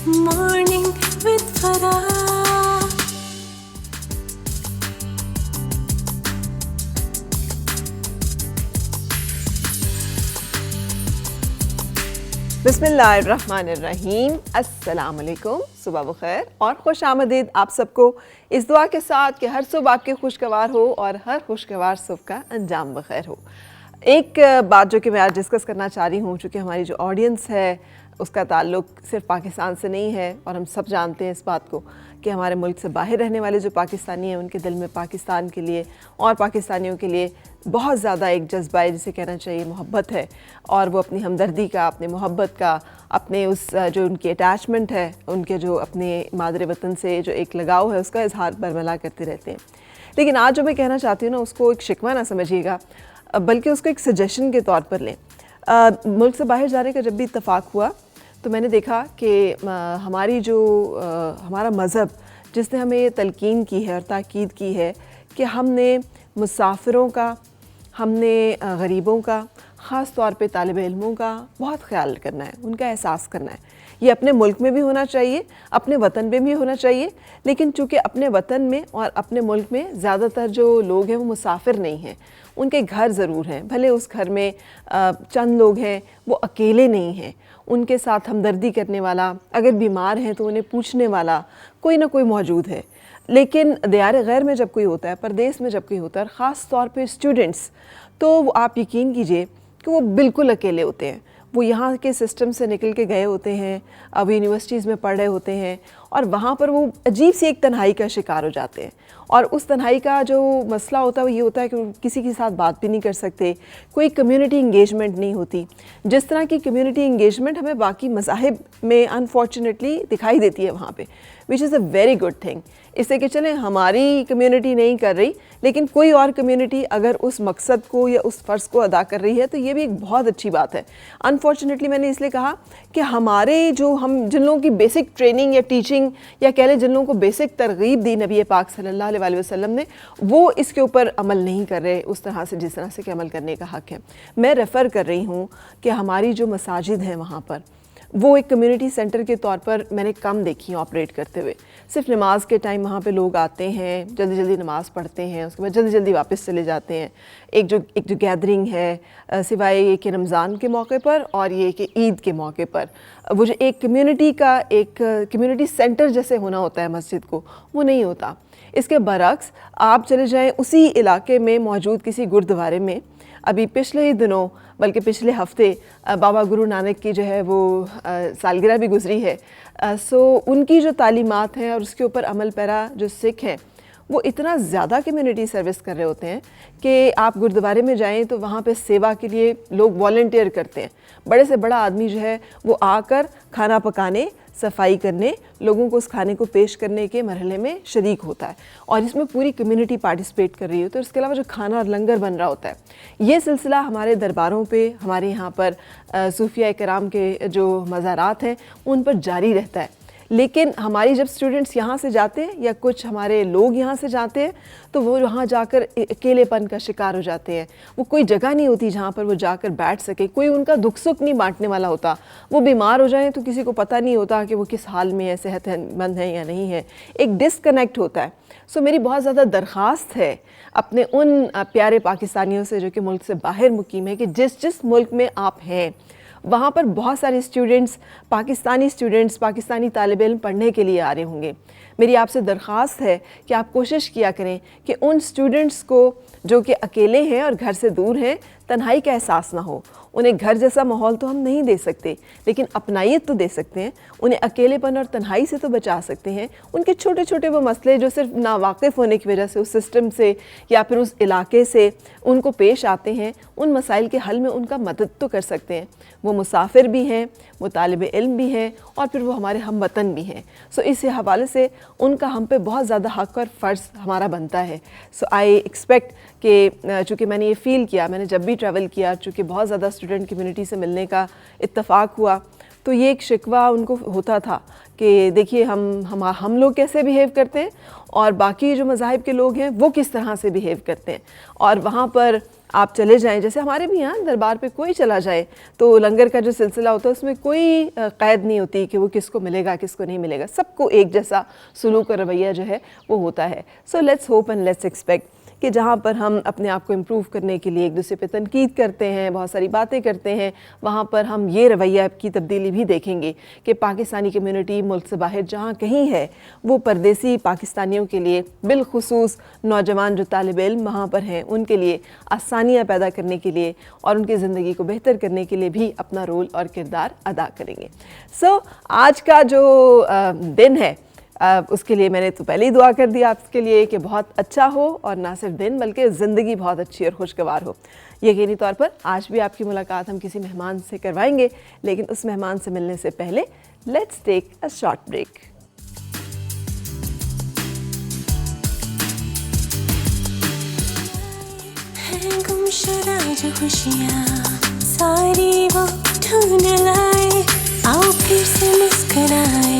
Morning with Farah. بسم اللہ الرحمن الرحیم. السلام علیکم. صبح بخیر اور خوش آمدید آپ سب کو اس دعا کے ساتھ کہ ہر صبح آپ کی خوشگوار ہو اور ہر خوشگوار صبح کا انجام بخیر ہو. ایک بات جو کہ میں آج ڈسکس کرنا چاہ رہی ہوں، چونکہ ہماری جو آڈینس ہے اس کا تعلق صرف پاکستان سے نہیں ہے، اور ہم سب جانتے ہیں اس بات کو کہ ہمارے ملک سے باہر رہنے والے جو پاکستانی ہیں ان کے دل میں پاکستان کے لیے اور پاکستانیوں کے لیے بہت زیادہ ایک جذبہ ہے، جسے کہنا چاہیے محبت ہے، اور وہ اپنی ہمدردی کا، اپنے محبت کا، اپنے اس جو ان کی اٹیچمنٹ ہے، ان کے جو اپنے مادر وطن سے جو ایک لگاؤ ہے، اس کا اظہار برملا کرتے رہتے ہیں. لیکن آج جو میں کہنا چاہتی ہوں نا، اس کو ایک شکوہ نہ سمجھیے گا، بلکہ اس کو ایک سجیشن کے طور پر لیں. ملک سے باہر جانے کا جب بھی اتفاق ہوا تو میں نے دیکھا کہ ہمارا مذہب جس نے ہمیں یہ تلقین کی ہے اور تاکید کی ہے کہ ہم نے مسافروں کا، ہم نے غریبوں کا، خاص طور پہ طالب علموں کا بہت خیال کرنا ہے، ان کا احساس کرنا ہے. یہ اپنے ملک میں بھی ہونا چاہیے، اپنے وطن میں بھی ہونا چاہیے، لیکن چونکہ اپنے وطن میں اور اپنے ملک میں زیادہ تر جو لوگ ہیں وہ مسافر نہیں ہیں، ان کے گھر ضرور ہیں. بھلے اس گھر میں چند لوگ ہیں، وہ اکیلے نہیں ہیں، ان کے ساتھ ہمدردی کرنے والا، اگر بیمار ہیں تو انہیں پوچھنے والا کوئی نہ کوئی موجود ہے. لیکن دیار غیر میں جب کوئی ہوتا ہے، پردیس میں جب کوئی ہوتا ہے، اور خاص طور پہ اسٹوڈنٹس، تو وہ آپ یقین کیجئے کہ وہ بالکل اکیلے ہوتے ہیں. وہ یہاں کے سسٹم سے نکل کے گئے ہوتے ہیں، اب یونیورسٹیز میں پڑھ رہے ہوتے ہیں، اور وہاں پر وہ عجیب سی ایک تنہائی کا شکار ہو جاتے ہیں. اور اس تنہائی کا جو مسئلہ ہوتا ہے وہ یہ ہوتا ہے کہ وہ کسی کے ساتھ بات بھی نہیں کر سکتے، کوئی کمیونٹی انگیجمنٹ نہیں ہوتی. جس طرح کی کمیونٹی انگیجمنٹ ہمیں باقی مذاہب میں انفارچونیٹلی دکھائی دیتی ہے وہاں پہ، وچ از اے ویری گڈ تھنگ. اس سے کہ چلیں ہماری کمیونٹی نہیں کر رہی، لیکن کوئی اور کمیونٹی اگر اس مقصد کو یا اس فرض کو ادا کر رہی ہے تو یہ بھی ایک بہت اچھی بات ہے. انفارچونیٹلی میں نے اس لیے کہا کہ ہمارے جن لوگوں کی بیسک ٹریننگ یا ٹیچنگ یا کہہ لیں جن لوگوں کو بیسک ترغیب دی نبی پاک صلی اللہ علیہ وسلم نے، وہ اس کے اوپر عمل نہیں کر رہے اس طرح سے جس طرح سے کہ عمل کرنے کا حق ہے. میں ریفر کر رہی ہوں کہ ہماری جو مساجد ہیں وہاں پر وہ ایک کمیونٹی سینٹر کے طور پر میں نے کم دیکھی ہیں آپریٹ کرتے ہوئے. صرف نماز کے ٹائم وہاں پہ لوگ آتے ہیں، جلدی جلدی نماز پڑھتے ہیں، اس کے بعد جلدی جلدی واپس چلے جاتے ہیں. ایک جو گیدرنگ ہے سوائے یہ کہ رمضان کے موقع پر اور یہ کہ عید کے موقع پر، وہ جو ایک کمیونٹی کا ایک کمیونٹی سینٹر جیسے ہونا ہوتا ہے مسجد کو، وہ نہیں ہوتا. اس کے برعکس آپ چلے جائیں اسی علاقے میں موجود کسی گردوارے میں، ابھی پچھلے ہی دنوں بلکہ پچھلے ہفتے بابا گرو نانک کی جو ہے وہ سالگرہ بھی گزری ہے. سو ان کی جو تعلیمات ہیں اور اس کے اوپر عمل پیرا جو سکھ ہیں، وہ اتنا زیادہ کمیونٹی سروس کر رہے ہوتے ہیں کہ آپ گردوارے میں جائیں تو وہاں پہ سیوا کے لیے لوگ والنٹیئر کرتے ہیں. بڑے سے بڑا آدمی جو ہے وہ آ کر کھانا پکانے، صفائی کرنے، لوگوں کو اس کھانے کو پیش کرنے کے مرحلے میں شریک ہوتا ہے، اور اس میں پوری کمیونٹی پارٹیسپیٹ کر رہی ہوتی ہے. اور اس کے علاوہ جو کھانا اور لنگر بن رہا ہوتا ہے، یہ سلسلہ ہمارے درباروں پہ، ہمارے یہاں پر صوفیاء کرام کے جو مزارات ہیں ان پر جاری رہتا ہے. لیکن ہماری جب اسٹوڈنٹس یہاں سے جاتے ہیں یا کچھ ہمارے لوگ یہاں سے جاتے ہیں تو وہ وہاں جا کر اکیلے پن کا شکار ہو جاتے ہیں. وہ کوئی جگہ نہیں ہوتی جہاں پر وہ جا کر بیٹھ سکے، کوئی ان کا دکھ سکھ نہیں بانٹنے والا ہوتا. وہ بیمار ہو جائیں تو کسی کو پتہ نہیں ہوتا کہ وہ کس حال میں ہے، صحت مند ہے یا نہیں ہے. ایک ڈسکنیکٹ ہوتا ہے. سو میری بہت زیادہ درخواست ہے اپنے ان پیارے پاکستانیوں سے جو کہ ملک سے باہر مقیم ہے کہ جس ملک میں آپ ہیں وہاں پر بہت سارے اسٹوڈنٹس، پاکستانی طالب علم پڑھنے کے لیے آ رہے ہوں گے. میری آپ سے درخواست ہے کہ آپ کوشش کیا کریں کہ ان اسٹوڈنٹس کو جو کہ اکیلے ہیں اور گھر سے دور ہیں، تنہائی کا احساس نہ ہو. انہیں گھر جیسا ماحول تو ہم نہیں دے سکتے، لیکن اپنائیت تو دے سکتے ہیں. انہیں اکیلے پن اور تنہائی سے تو بچا سکتے ہیں. ان کے چھوٹے چھوٹے وہ مسئلے جو صرف ناواقف ہونے کی وجہ سے اس سسٹم سے یا پھر اس علاقے سے ان کو پیش آتے ہیں، ان مسائل کے حل میں ان کا مدد تو کر سکتے ہیں. وہ مسافر بھی ہیں، وہ طالب علم بھی ہیں، اور پھر وہ ہمارے ہم وطن بھی ہیں. سو اس حوالے سے ان کا ہم پہ بہت زیادہ حق اور فرض ہمارا بنتا ہے. سو آئی ایکسپیکٹ کہ چونکہ میں نے یہ فیل کیا، میں نے جب بھی ٹریول کیا، چونکہ بہت زیادہ اسٹوڈنٹ کمیونٹی سے ملنے کا اتفاق ہوا، تو یہ ایک شکوہ ان کو ہوتا تھا کہ دیکھیے ہم لوگ کیسے بیہیو کرتے ہیں اور باقی جو مذاہب کے لوگ ہیں وہ کس طرح سے بیہیو کرتے ہیں. اور وہاں پر آپ چلے جائیں, جیسے ہمارے بھی یہاں دربار پہ کوئی چلا جائے تو لنگر کا جو سلسلہ ہوتا ہے اس میں کوئی قید نہیں ہوتی کہ وہ کس کو ملے گا کس کو نہیں ملے گا, سب کو ایک جیسا سلوک اور رویہ جو ہے وہ ہوتا ہے. So let's hope and let's expect کہ جہاں پر ہم اپنے آپ کو امپروو کرنے کے لیے ایک دوسرے پہ تنقید کرتے ہیں, بہت ساری باتیں کرتے ہیں, وہاں پر ہم یہ رویہ کی تبدیلی بھی دیکھیں گے کہ پاکستانی کمیونٹی ملک سے باہر جہاں کہیں ہے وہ پردیسی پاکستانیوں کے لیے, بالخصوص نوجوان جو طالب علم وہاں پر ہیں, ان کے لیے آسانیاں پیدا کرنے کے لیے اور ان کی زندگی کو بہتر کرنے کے لیے بھی اپنا رول اور کردار ادا کریں گے. سو آج کا جو دن ہے اس کے لیے میں نے تو پہلے ہی دعا کر دیا آپ کے لیے کہ بہت اچھا ہو, اور نہ صرف دن بلکہ زندگی بہت اچھی اور خوشگوار ہو. یقینی طور پر آج بھی آپ کی ملاقات ہم کسی مہمان سے کروائیں گے, لیکن اس مہمان سے ملنے سے پہلے let's take a short break. گم شدہ جو خوشیاں ساری وہ ڈھونڈ لائے, آؤ پھر سے مسکرائے